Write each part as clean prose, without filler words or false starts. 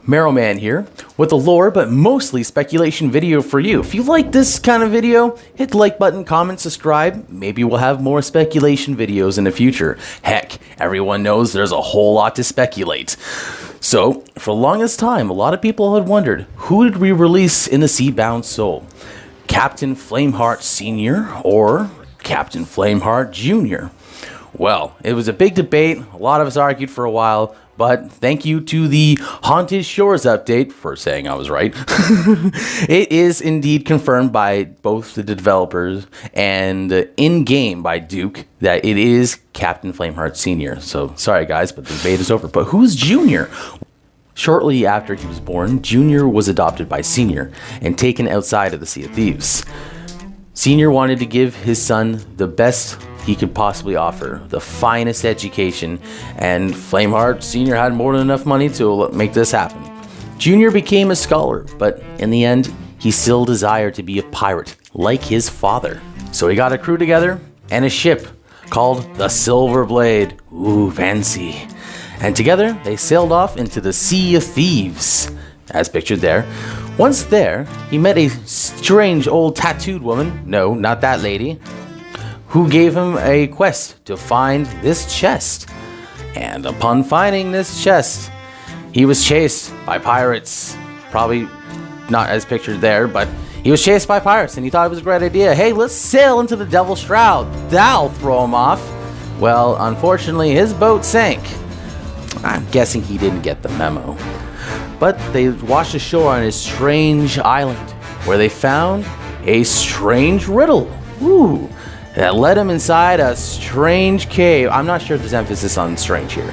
Marrowman here with a lore but mostly speculation video for you. If you like this kind of video, hit the like button, comment, subscribe. Maybe we'll have more speculation videos in the future. Heck, everyone knows there's a whole lot to speculate. So, for the longest time, a lot of people had wondered, who did we release in the Seabound Soul? Captain Flameheart Sr. or Captain Flameheart Jr.? Well, it was a big debate. A lot of us argued for a while. But thank you to the Haunted Shores update for saying I was right. It is indeed confirmed by both the developers and in-game by Duke that it is Captain Flameheart Sr. So sorry guys, but the debate is over. But who's Junior? Shortly after he was born, Junior was adopted by Senior and taken outside of the Sea of Thieves. Senior wanted to give his son the best he could possibly offer, the finest education, and Flameheart Sr. had more than enough money to make this happen. Junior became a scholar, but in the end, he still desired to be a pirate, like his father. So he got a crew together and a ship called the Silver Blade. Ooh, fancy. And together, they sailed off into the Sea of Thieves, as pictured there. Once there, he met a strange old tattooed woman, no, not that lady, who gave him a quest to find this chest. And upon finding this chest, he was chased by pirates. Probably not as pictured there, but he was chased by pirates and he thought it was a great idea. Hey, let's sail into the Devil's Shroud. That'll throw him off. Well, unfortunately, his boat sank. I'm guessing he didn't get the memo. But they washed ashore on a strange island where they found a strange riddle. Ooh. That led him inside a strange cave. I'm not sure if there's emphasis on strange here.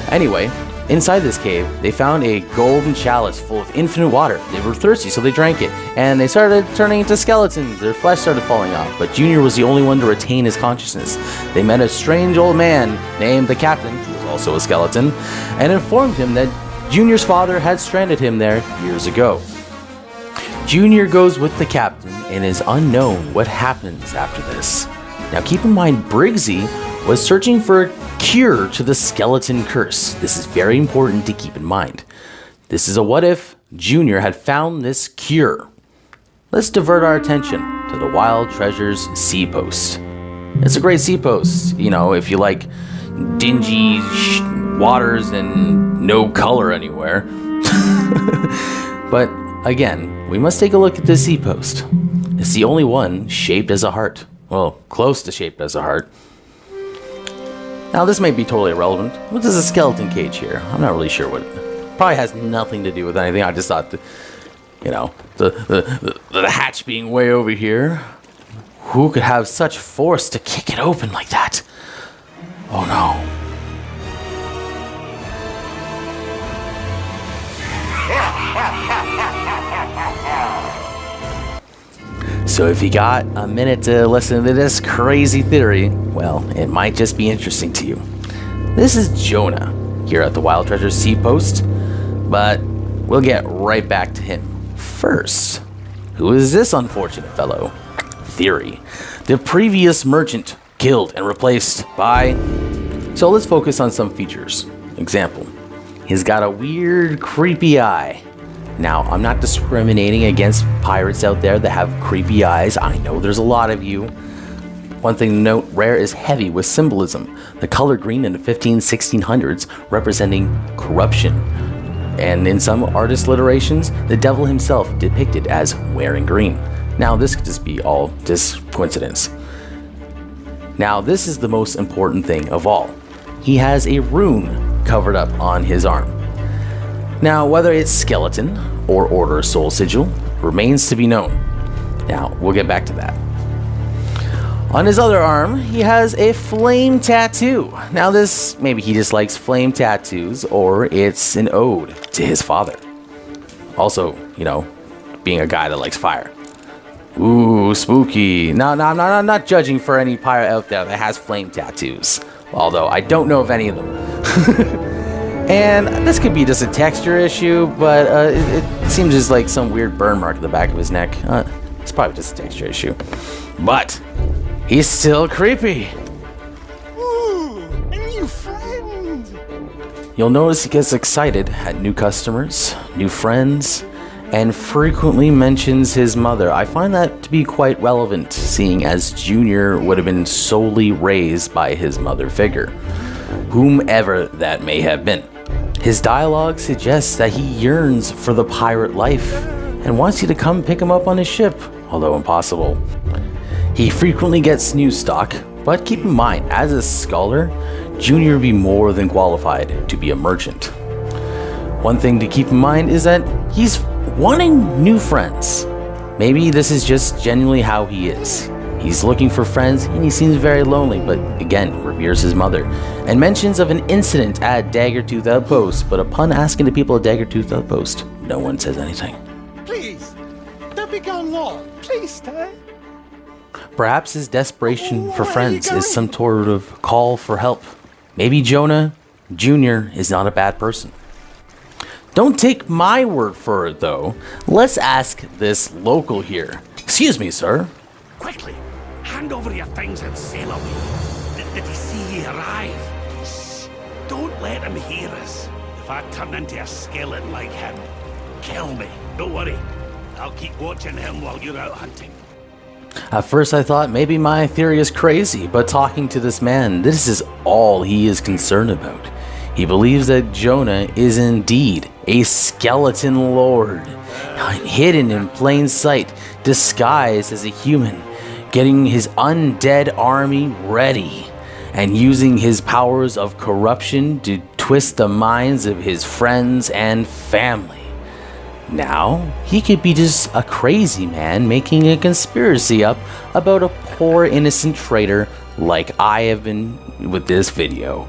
Anyway, inside this cave, they found a golden chalice full of infinite water. They were thirsty, so they drank it. And they started turning into skeletons. Their flesh started falling off. But Junior was the only one to retain his consciousness. They met a strange old man named the Captain, who was also a skeleton, and informed him that Junior's father had stranded him there years ago. Junior goes with the captain and is unknown what happens after this. Now keep in mind, Briggsy was searching for a cure to the skeleton curse. This is very important to keep in mind. This is a what if Junior had found this cure. Let's divert our attention to the Wild Treasures sea post. It's a great sea post, you know, if you like dingy waters and no color anywhere. But again, we must take a look at this sea post. It's the only one shaped as a heart. Well, close to shaped as a heart. Now, this may be totally irrelevant. What is a skeleton cage here? I'm not really sure what. Probably has nothing to do with anything. I just thought that, you know, the hatch being way over here. Who could have such force to kick it open like that? Oh no. So if you got a minute to listen to this crazy theory, well, it might just be interesting to you. This is Jonah here at the Wild Treasure Sea Post, but we'll get right back to him. First, who is this unfortunate fellow? Theory. The previous merchant killed and replaced by... So let's focus on some features. Example, he's got a weird, creepy eye. Now, I'm not discriminating against pirates out there that have creepy eyes. I know there's a lot of you. One thing to note, rare is heavy with symbolism. The color green in the 1600s representing corruption. And in some artist literations, the devil himself depicted as wearing green. Now, this could just be all just coincidence. Now, this is the most important thing of all. He has a rune covered up on his arm. Now, whether it's skeleton or Order Soul Sigil remains to be known. Now, we'll get back to that. On his other arm, he has a flame tattoo. Now this, maybe he just likes flame tattoos, or it's an ode to his father. Also, you know, being a guy that likes fire. Ooh, spooky. Now, I'm not judging for any pirate out there that has flame tattoos. Although, I don't know of any of them. And this could be just a texture issue, but it seems just like some weird burn mark at the back of his neck. It's probably just a texture issue. But he's still creepy. Ooh, a new friend. You'll notice he gets excited at new customers, new friends, and frequently mentions his mother. I find that to be quite relevant, seeing as Junior would have been solely raised by his mother figure, whomever that may have been. His dialogue suggests that he yearns for the pirate life and wants you to come pick him up on his ship, although impossible. He frequently gets new stock, but keep in mind, as a scholar, Junior would be more than qualified to be a merchant. One thing to keep in mind is that he's wanting new friends. Maybe this is just genuinely how he is. He's looking for friends and he seems very lonely, but again, reveres his mother. And mentions of an incident at Daggertooth Outpost, but upon asking the people at Daggertooth Outpost, no one says anything. Please, don't be gone long. Please stay. Perhaps his desperation for friends is some sort of call for help. Maybe Jonah Jr. is not a bad person. Don't take my word for it, though. Let's ask this local here. Excuse me, sir. Quickly, hand over your things and sail away. Did he see ye arrive? Shh, don't let him hear us. If I turn into a skeleton like him, kill me. Don't worry, I'll keep watching him while you're out hunting. At first I thought maybe my theory is crazy, but talking to this man, this is all he is concerned about. He believes that Jonah is indeed a skeleton lord, hidden in plain sight, disguised as a human, getting his undead army ready, and using his powers of corruption to twist the minds of his friends and family. Now, he could be just a crazy man making a conspiracy up about a poor innocent traitor like I have been with this video.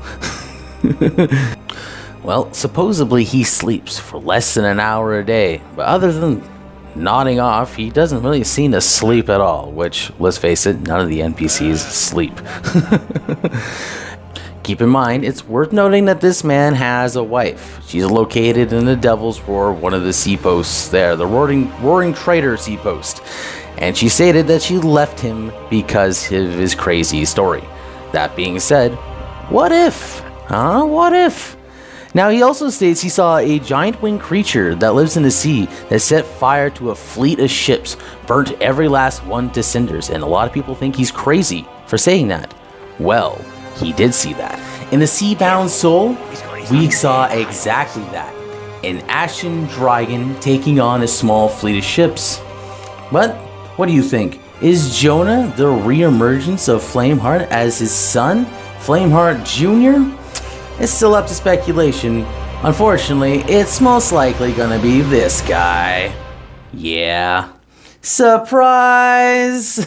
Well, supposedly he sleeps for less than an hour a day, but other than nodding off, he doesn't really seem to sleep at all, which, let's face it, none of the NPCs sleep. Keep in mind, it's worth noting that this man has a wife. She's located in the Devil's Roar, one of the sea posts there, the Roaring Traitor sea post. And she stated that she left him because of his crazy story. That being said, what if? Huh? What if? Now, he also states he saw a giant winged creature that lives in the sea that set fire to a fleet of ships, burnt every last one to cinders, and a lot of people think he's crazy for saying that. Well, he did see that. In the Seabound Soul, we saw exactly that. An ashen dragon taking on a small fleet of ships. But, what do you think? Is Jonah the re-emergence of Flameheart as his son, Flameheart Jr.? It's still up to speculation. Unfortunately, it's most likely gonna be this guy. Yeah. Surprise!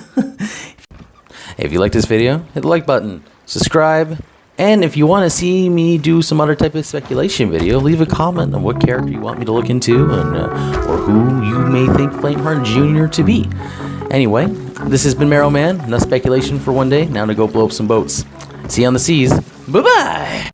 If you like this video, hit the like button, subscribe, and if you want to see me do some other type of speculation video, leave a comment on what character you want me to look into and or who you may think Flameheart Jr. to be. Anyway, this has been Marrow Man. Enough speculation for one day. Now to go blow up some boats. See you on the seas. Bye-bye!